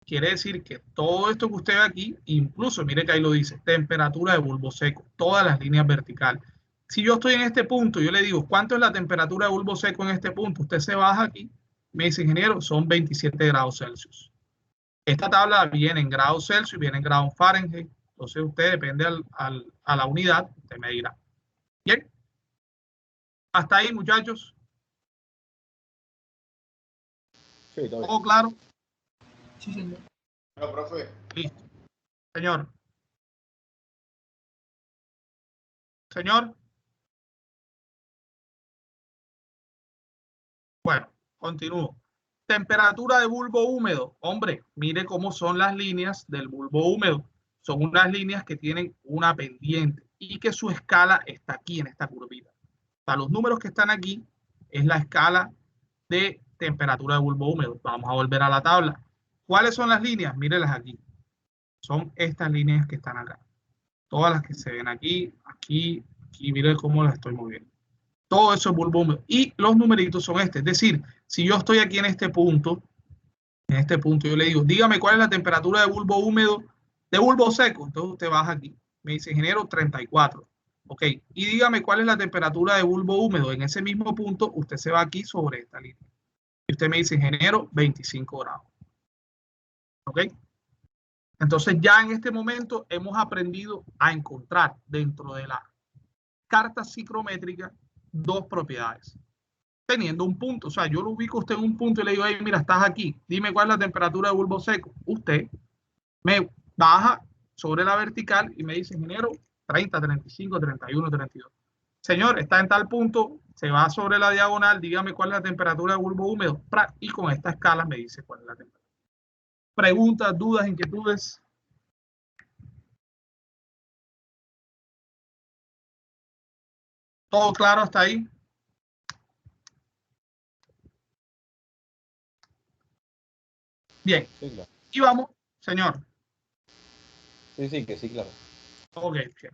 Speaker 1: Quiere decir que todo esto que usted ve aquí, incluso mire que ahí lo dice, temperatura de bulbo seco, todas las líneas verticales. Si yo estoy en este punto, yo le digo, ¿cuánto es la temperatura de bulbo seco en este punto? Usted se baja aquí, me dice, ingeniero, son 27 grados Celsius. Esta tabla viene en grados Celsius, viene en grados Fahrenheit. Entonces usted depende a la unidad, usted me dirá. Bien. Hasta ahí, muchachos.
Speaker 4: Sí, todo bien.
Speaker 1: ¿Todo claro?
Speaker 2: Sí, señor.
Speaker 4: No, profe.
Speaker 1: Listo. Señor. Señor. Bueno, continúo. Temperatura de bulbo húmedo. Hombre, mire cómo son las líneas del bulbo húmedo. Son unas líneas que tienen una pendiente y que su escala está aquí en esta curvita. O sea, los números que están aquí es la escala de temperatura de bulbo húmedo. Vamos a volver a la tabla. ¿Cuáles son las líneas? Mírenlas aquí. Son estas líneas que están acá. Todas las que se ven aquí, aquí, aquí. Miren cómo las estoy moviendo. Todo eso es bulbo húmedo. Y los numeritos son estos. Es decir, si yo estoy aquí en este punto yo le digo, dígame cuál es la temperatura de bulbo húmedo, de bulbo seco. Entonces usted baja aquí. Me dice, ingeniero, 34. Ok. Y dígame cuál es la temperatura de bulbo húmedo. En ese mismo punto, usted se va aquí sobre esta línea. Y usted me dice, ingeniero, 25 grados. Ok. Entonces ya en este momento hemos aprendido a encontrar dentro de la carta psicométrica dos propiedades. Teniendo un punto, o sea, yo lo ubico a usted en un punto y le digo, hey, mira, estás aquí, dime cuál es la temperatura de bulbo seco. Usted me baja sobre la vertical y me dice, ingeniero, 30, 35, 31, 32. Señor, está en tal punto, se va sobre la diagonal, dígame cuál es la temperatura de bulbo húmedo, y con esta escala me dice cuál es la temperatura. Preguntas, dudas, inquietudes. ¿Todo claro hasta ahí? Bien.
Speaker 4: Sí, claro.
Speaker 1: Y vamos, señor.
Speaker 4: Sí, que sí, claro.
Speaker 1: Ok, bien.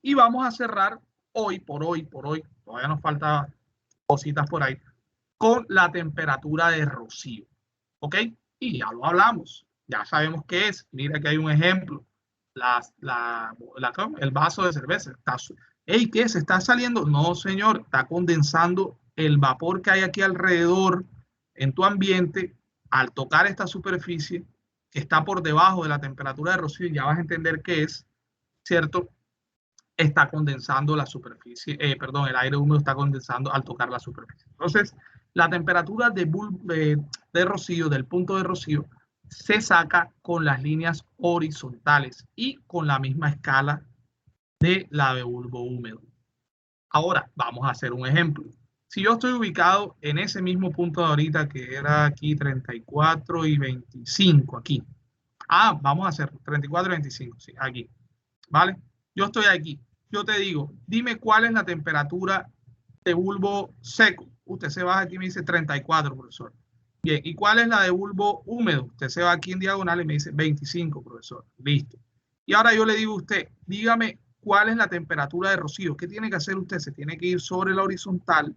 Speaker 1: Y vamos a cerrar hoy, todavía nos falta cositas por ahí, con la temperatura de rocío. ¿Ok? Y ya lo hablamos. Ya sabemos qué es. Mira que hay un ejemplo. El vaso de cerveza. Hey, ¿qué es? ¿Está saliendo? No, señor. Está condensando el vapor que hay aquí alrededor en tu ambiente al tocar esta superficie que está por debajo de la temperatura de rocío. Ya vas a entender qué es, ¿cierto? Está condensando la superficie, el aire húmedo está condensando al tocar la superficie. Entonces, la temperatura de rocío, del punto de rocío, se saca con las líneas horizontales y con la misma escala de la de bulbo húmedo. Ahora, vamos a hacer un ejemplo. Si yo estoy ubicado en ese mismo punto de ahorita, que era aquí 34 y 25, aquí. Vamos a hacer 34 y 25, sí, aquí. ¿Vale? Yo estoy aquí. Yo te digo, dime cuál es la temperatura de bulbo seco. Usted se baja aquí y me dice 34, profesor. Bien, ¿y cuál es la de bulbo húmedo? Usted se va aquí en diagonal y me dice 25, profesor. Listo. Y ahora yo le digo a usted, dígame cuál es la temperatura de rocío. ¿Qué tiene que hacer usted? Se tiene que ir sobre la horizontal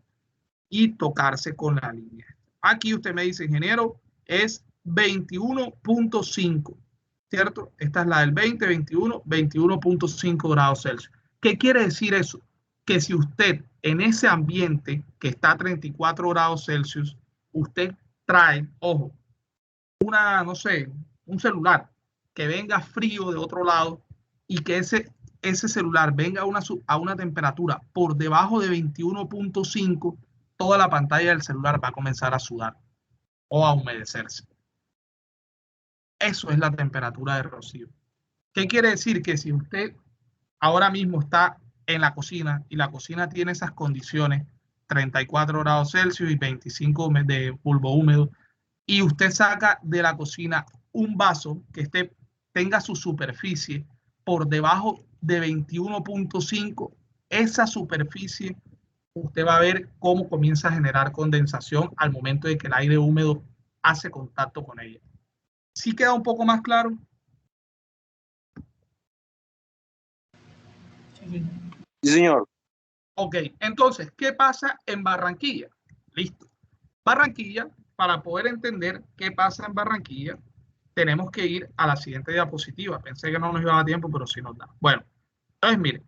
Speaker 1: y tocarse con la línea. Aquí usted me dice, ingeniero, es 21.5. ¿Cierto? Esta es la del 2021, 21.5 grados Celsius. ¿Qué quiere decir eso? Que si usted en ese ambiente que está a 34 grados Celsius, usted trae, ojo, no sé, un celular que venga frío de otro lado y que ese celular venga a una temperatura por debajo de 21.5, toda la pantalla del celular va a comenzar a sudar o a humedecerse. Eso es la temperatura de rocío. ¿Qué quiere decir? Que si usted ahora mismo está en la cocina y la cocina tiene esas condiciones, 34 grados Celsius y 25 de polvo húmedo, y usted saca de la cocina un vaso que tenga su superficie por debajo de 21.5, esa superficie usted va a ver cómo comienza a generar condensación al momento de que el aire húmedo hace contacto con ella. ¿Sí queda un poco más claro?
Speaker 3: Sí, señor.
Speaker 1: Ok, entonces, ¿qué pasa en Barranquilla? Listo. Barranquilla, para poder entender qué pasa en Barranquilla, tenemos que ir a la siguiente diapositiva. Pensé que no nos iba a dar tiempo, pero sí nos da. Bueno, entonces miren,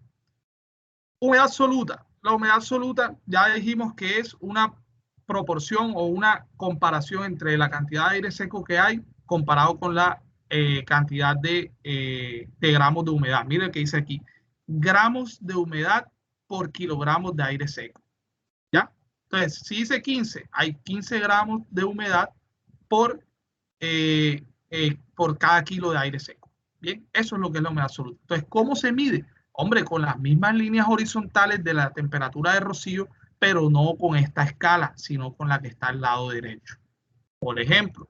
Speaker 1: humedad absoluta. La humedad absoluta ya dijimos que es una proporción o una comparación entre la cantidad de aire seco que hay comparado con la cantidad de gramos de humedad. Miren que dice aquí, gramos de humedad por kilogramos de aire seco. ¿Ya? Entonces, si dice 15, hay 15 gramos de humedad por cada kilo de aire seco. Bien, eso es lo que es la humedad absoluta. Entonces, ¿cómo se mide? Hombre, con las mismas líneas horizontales de la temperatura de rocío, pero no con esta escala, sino con la que está al lado derecho. Por ejemplo,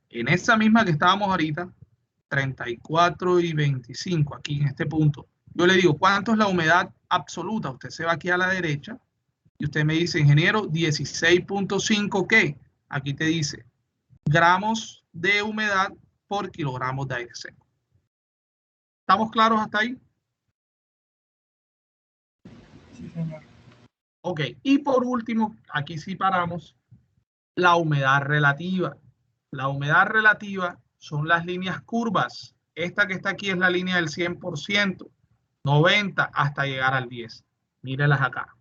Speaker 1: en esa misma que estábamos ahorita, 34 y 25, aquí en este punto, yo le digo, ¿cuánto es la humedad absoluta? Usted se va aquí a la derecha y usted me dice, ingeniero, 16.5, ¿qué? Aquí te dice gramos de humedad por kilogramos de aire seco. ¿Estamos claros hasta ahí?
Speaker 2: Sí, señor.
Speaker 1: Ok, y por último, aquí sí paramos, la humedad relativa. La humedad relativa son las líneas curvas. Esta que está aquí es la línea del 100%, 90 hasta llegar al 10. Mírelas acá.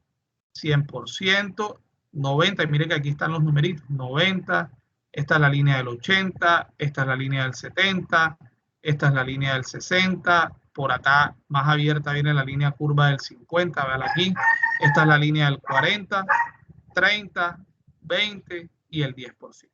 Speaker 1: 100%, 90, y mire que aquí están los numeritos, 90, esta es la línea del 80, esta es la línea del 70, esta es la línea del 60, por acá más abierta viene la línea curva del 50, vean aquí, esta es la línea del 40, 30, 20 y el 10%.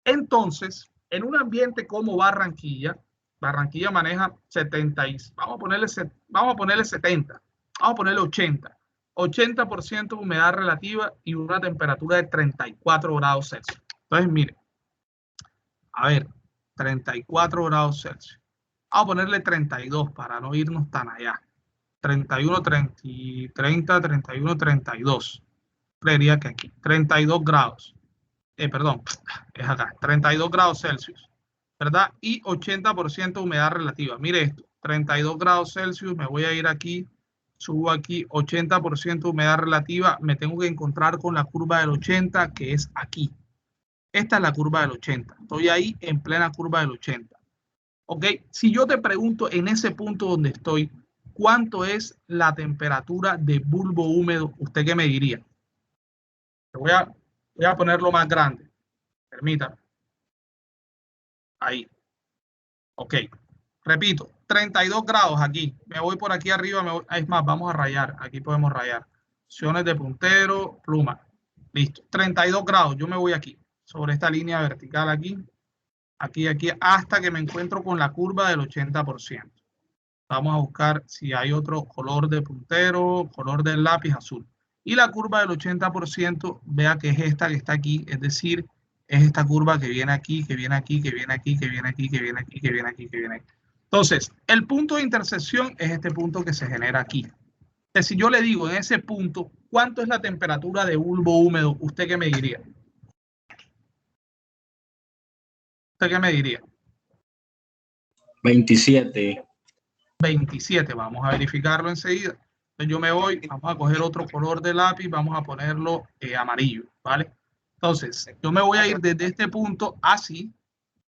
Speaker 1: Entonces, en un ambiente como Barranquilla, Barranquilla maneja 70, vamos a ponerle 70, vamos a ponerle 80. 80% de humedad relativa y una temperatura de 34 grados Celsius. Entonces, mire, a ver, 34 grados Celsius. Vamos a ponerle 32 para no irnos tan allá. 31, 30, 31, 32. Creería que aquí. 32 grados. Perdón, es acá. 32 grados Celsius. ¿Verdad? Y 80% de humedad relativa. Mire esto. 32 grados Celsius. Me voy a ir aquí. Subo aquí 80% de humedad relativa. Me tengo que encontrar con la curva del 80, que es aquí. Esta es la curva del 80. Estoy ahí en plena curva del 80. ¿Ok? Si yo te pregunto en ese punto donde estoy, ¿cuánto es la temperatura de bulbo húmedo? ¿Usted qué me diría? Voy a ponerlo más grande. Permítame. Ahí. Ok. Repito, 32 grados aquí. Me voy por aquí arriba. Es más, vamos a rayar. Aquí podemos rayar. Opciones de puntero, pluma. Listo. 32 grados. Yo me voy aquí. Sobre esta línea vertical aquí. Aquí, hasta que me encuentro con la curva del 80%. Vamos a buscar si hay otro color de puntero, color del lápiz azul. Y la curva del 80%, vea que es esta que está aquí. Es decir, es esta curva que viene aquí, que viene aquí, que viene aquí, que viene aquí, que viene aquí, que viene aquí, que viene aquí. Entonces, el punto de intersección es este punto que se genera aquí. Entonces, si yo le digo en ese punto, ¿cuánto es la temperatura de bulbo húmedo? ¿Usted qué me diría? ¿Usted qué me diría?
Speaker 5: 27.
Speaker 1: 27. Vamos a verificarlo enseguida. Entonces yo me voy, vamos a coger otro color de lápiz, vamos a ponerlo amarillo, ¿vale? Entonces, yo me voy a ir desde este punto así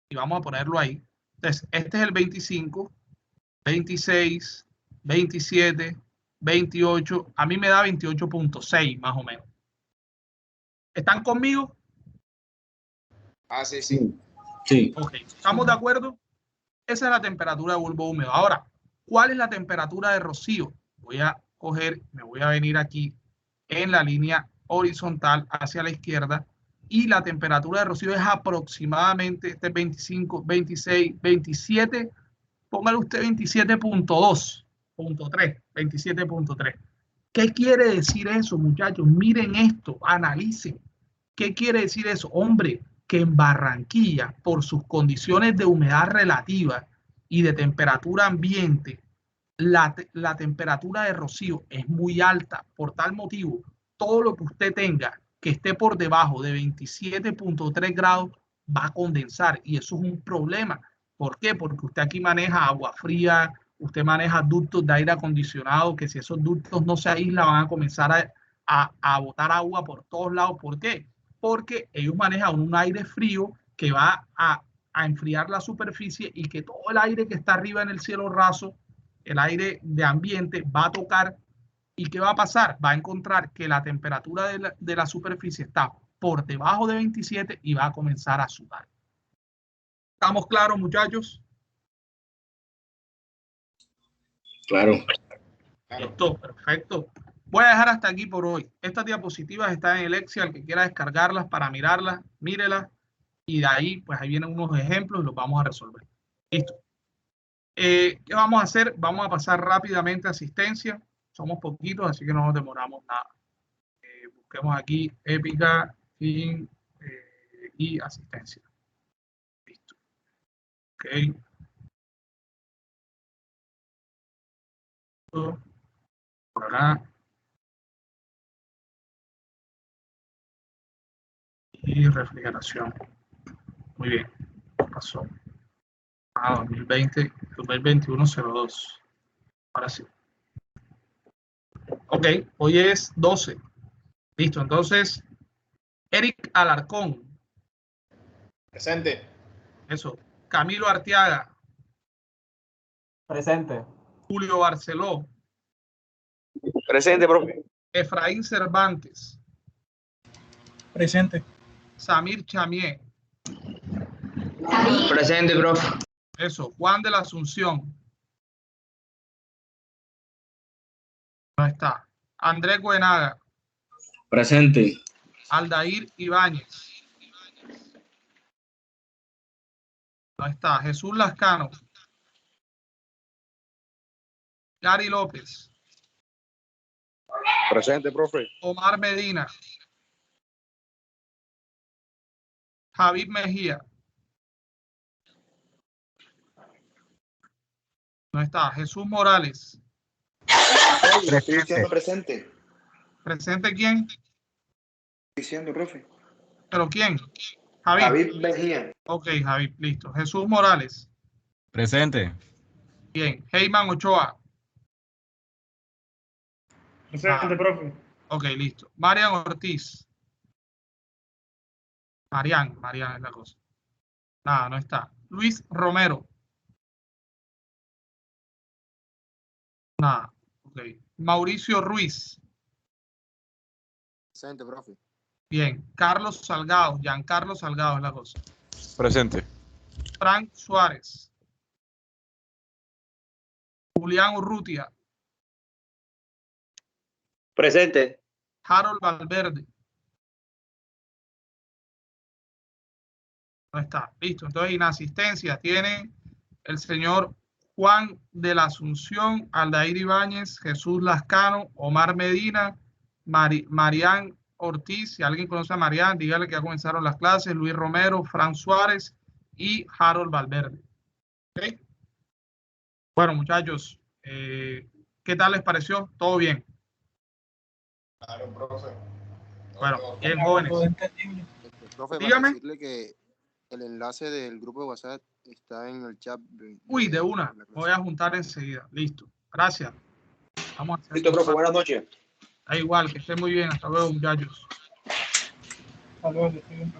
Speaker 1: y vamos a ponerlo ahí. Entonces, este es el 25, 26, 27, 28. A mí me da 28.6 más o menos. ¿Están conmigo?
Speaker 3: Ah, sí, sí.
Speaker 5: Sí.
Speaker 1: Ok, ¿estamos de acuerdo? Esa es la temperatura de bulbo húmedo. Ahora, ¿cuál es la temperatura de rocío? Voy a coger, me voy a venir aquí en la línea horizontal hacia la izquierda y la temperatura de rocío es aproximadamente, este 25, 26, 27, póngale usted 27.2.3, 27.3. ¿Qué quiere decir eso, muchachos? Miren esto, analicen. ¿Qué quiere decir eso? Hombre, que en Barranquilla, por sus condiciones de humedad relativa y de temperatura ambiente, la temperatura de rocío es muy alta. Por tal motivo, todo lo que usted tenga que esté por debajo de 27.3 grados va a condensar y eso es un problema. ¿Por qué? Porque usted aquí maneja agua fría, usted maneja ductos de aire acondicionado, que si esos ductos no se aíslan van a comenzar a botar agua por todos lados. ¿Por qué? Porque ellos manejan un aire frío que va a enfriar la superficie y que todo el aire que está arriba en el cielo raso, el aire de ambiente, va a tocar. ¿Y qué va a pasar? Va a encontrar que la temperatura de la superficie está por debajo de 27 y va a comenzar a sudar. ¿Estamos claros, muchachos?
Speaker 5: Claro.
Speaker 1: Listo, perfecto. Voy a dejar hasta aquí por hoy. Estas diapositivas están en el Excel. El que quiera descargarlas para mirarlas, mírelas. Y de ahí, pues ahí vienen unos ejemplos y los vamos a resolver. Listo. ¿Qué vamos a hacer? Vamos a pasar rápidamente a asistencia. Somos poquitos, así que no nos demoramos nada. Busquemos aquí épica y asistencia. Listo. Ok. Por acá. Y refrigeración. Muy bien. Pasó. 2020, 2021, 02. Ahora sí. Ok, hoy es 12. Listo, entonces, Eric Alarcón.
Speaker 4: Presente.
Speaker 1: Eso. Camilo Arteaga.
Speaker 6: Presente.
Speaker 1: Julio Barceló.
Speaker 3: Presente, profe.
Speaker 1: Efraín Cervantes.
Speaker 2: Presente.
Speaker 1: Samir Chamié.
Speaker 3: Presente, profe.
Speaker 1: Eso. Juan de la Asunción. No está. Andrés Buenaga.
Speaker 5: Presente.
Speaker 1: Aldair Ibáñez. No está. Jesús Lascano. Gary López.
Speaker 4: Presente, profe.
Speaker 1: Omar Medina. Javid Mejía. No está. Jesús Morales.
Speaker 3: Estoy diciendo presente.
Speaker 1: ¿Presente quién?
Speaker 3: Estoy diciendo, profe.
Speaker 1: ¿Pero quién? Javid.
Speaker 3: David Mejía.
Speaker 1: Ok, Javid, listo. Jesús Morales.
Speaker 7: Presente.
Speaker 1: Bien. Heyman Ochoa.
Speaker 2: Presente, profe.
Speaker 1: Ok, listo. Marian Ortiz. Marian es la cosa. Nada, no está. Luis Romero. Nada. Ok. Mauricio Ruiz.
Speaker 4: Presente, profe.
Speaker 1: Bien. Carlos Salgado. Giancarlo Salgado es la cosa.
Speaker 7: Presente.
Speaker 1: Frank Suárez. Julián Urrutia.
Speaker 3: Presente.
Speaker 1: Harold Valverde. No está. Listo. Entonces, inasistencia tiene el señor Juan de la Asunción, Aldair Ibáñez, Jesús Lascano, Omar Medina, Marián Ortiz. Si alguien conoce a Marián, dígale que ya comenzaron las clases. Luis Romero, Fran Suárez y Harold Valverde. ¿Okay? Bueno, muchachos, ¿qué tal les pareció? ¿Todo bien?
Speaker 4: Claro, profe.
Speaker 1: Bueno, bien, jóvenes.
Speaker 2: Todo entendible.
Speaker 4: Profe,
Speaker 1: Dígame.
Speaker 4: para decirle que el enlace del grupo de WhatsApp está en el chat.
Speaker 1: Uy, de una. Voy a juntar enseguida. Listo. Gracias. Vamos a hacer.
Speaker 3: Listo, profe. Buenas noches.
Speaker 1: Da igual, que estén muy bien. Hasta luego, muchachos.
Speaker 2: Hasta luego, que estén bien.